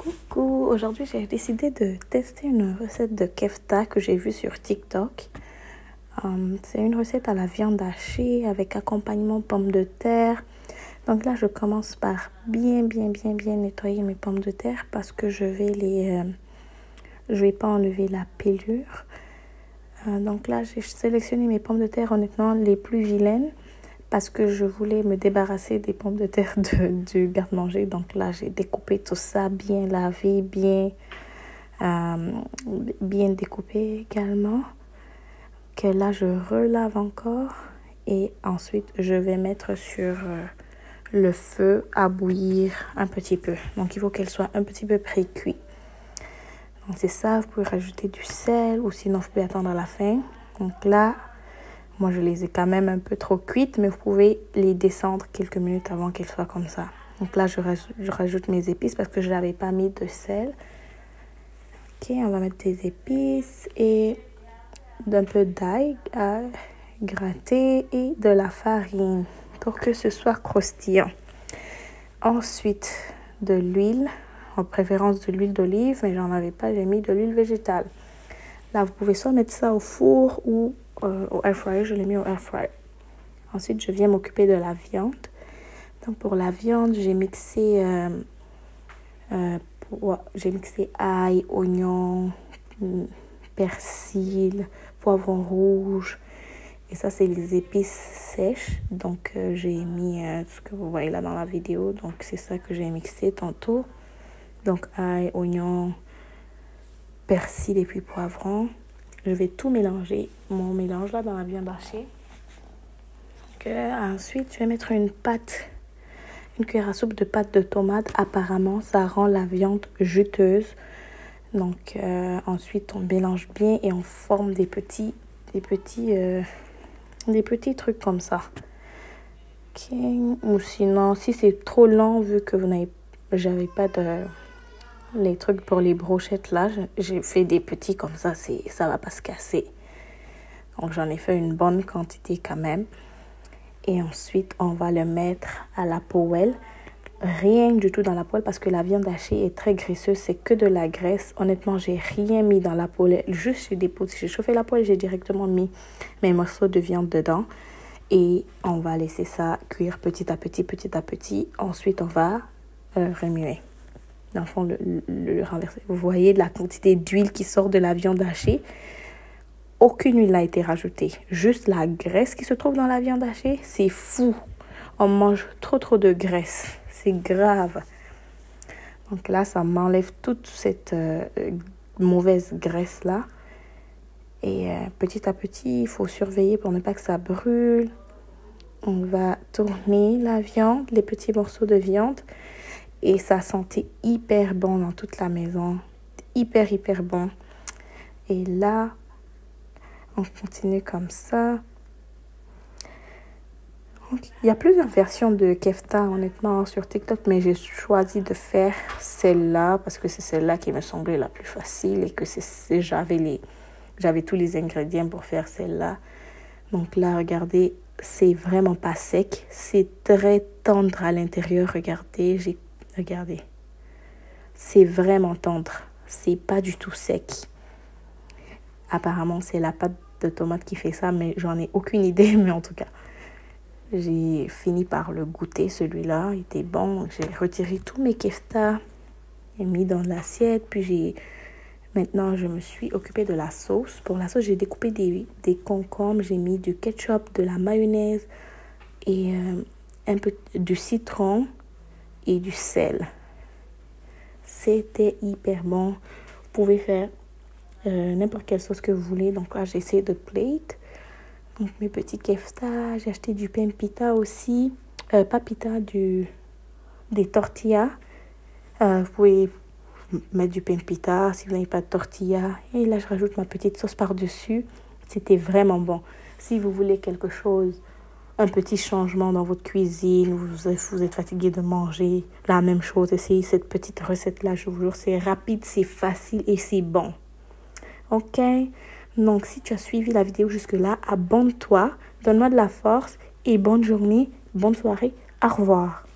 Coucou, aujourd'hui j'ai décidé de tester une recette de kefta que j'ai vue sur TikTok. C'est une recette à la viande hachée avec accompagnement pommes de terre. Donc là je commence par bien nettoyer mes pommes de terre parce que je vais pas enlever la pelure. Donc là j'ai sélectionné mes pommes de terre honnêtement les plus vilaines, parce que je voulais me débarrasser des pommes de terre du garde-manger. Donc là, j'ai découpé tout ça, bien lavé, bien découpé également. Que là, je relave encore. Et ensuite, je vais mettre sur le feu à bouillir un petit peu. Donc, il faut qu'elle soit un petit peu pré-cuite. Donc, c'est ça. Vous pouvez rajouter du sel ou sinon, vous pouvez attendre à la fin. Donc là, moi, je les ai quand même un peu trop cuites, mais vous pouvez les descendre quelques minutes avant qu'elles soient comme ça. Donc là, je rajoute mes épices parce que je n'avais pas mis de sel. Ok, on va mettre des épices et un peu d'ail à gratter et de la farine pour que ce soit croustillant. Ensuite, de l'huile, en préférence de l'huile d'olive, mais j'en avais pas, j'ai mis de l'huile végétale. Là, vous pouvez soit mettre ça au four ou au air fryer. Je l'ai mis au air fryer. Ensuite, je viens m'occuper de la viande. Donc, pour la viande, j'ai mixé ail, oignon, persil, poivron rouge. Et ça, c'est les épices sèches. Donc, j'ai mis ce que vous voyez là dans la vidéo. Donc, c'est ça que j'ai mixé tantôt. Donc, ail, oignon, persil et puis poivron. Je vais tout mélanger, mon mélange là dans la viande hachée. Ensuite, je vais mettre une cuillère à soupe de pâte de tomate. Apparemment, ça rend la viande juteuse. Donc, ensuite, on mélange bien et on forme des petits trucs comme ça. Okay. Ou sinon, si c'est trop lent, vu que j'avais pas les trucs pour les brochettes là, j'ai fait des petits comme ça, ça va pas se casser. Donc, j'en ai fait une bonne quantité quand même. Et ensuite, on va le mettre à la poêle. Rien du tout dans la poêle parce que la viande hachée est très graisseuse. C'est que de la graisse. Honnêtement, j'ai rien mis dans la poêle. Juste, j'ai chauffé la poêle, j'ai directement mis mes morceaux de viande dedans. Et on va laisser ça cuire petit à petit. Ensuite, on va remuer. Dans le fond, le renverser. Vous voyez la quantité d'huile qui sort de la viande hachée. Aucune huile n'a été rajoutée. Juste la graisse qui se trouve dans la viande hachée. C'est fou. On mange trop de graisse. C'est grave. Donc là, ça m'enlève toute cette mauvaise graisse-là. Et petit à petit, il faut surveiller pour ne pas que ça brûle. On va tourner la viande, les petits morceaux de viande. Et ça sentait hyper bon dans toute la maison. Hyper bon. Et là, on continue comme ça. Il y a plusieurs versions de kefta, honnêtement, sur TikTok, mais j'ai choisi de faire celle-là parce que c'est celle-là qui me semblait la plus facile et que j'avais tous les ingrédients pour faire celle-là. Donc là, regardez, c'est vraiment pas sec. C'est très tendre à l'intérieur. Regardez. C'est vraiment tendre. C'est pas du tout sec. Apparemment, c'est la pâte de tomate qui fait ça, mais j'en ai aucune idée. Mais en tout cas, j'ai fini par le goûter, celui-là. Il était bon. J'ai retiré tous mes kefta et mis dans l'assiette. Puis maintenant, je me suis occupée de la sauce. Pour la sauce, j'ai découpé des concombres. J'ai mis du ketchup, de la mayonnaise et un peu du citron et du sel. C'était hyper bon. Vous pouvez faire n'importe quelle sauce que vous voulez. Donc là, j'ai essayé de plate. Donc mes petits kefta. J'ai acheté du pain pita aussi. Pas pita, des tortillas. Vous pouvez mettre du pain pita si vous n'avez pas de tortilla. Et là, je rajoute ma petite sauce par-dessus. C'était vraiment bon. Si vous voulez quelque chose, un petit changement dans votre cuisine, vous êtes fatigué de manger la même chose, essayez cette petite recette-là, je vous jure, c'est rapide, c'est facile et c'est bon. Ok? Donc, si tu as suivi la vidéo jusque-là, abonne-toi, donne-moi de la force et bonne journée, bonne soirée, au revoir.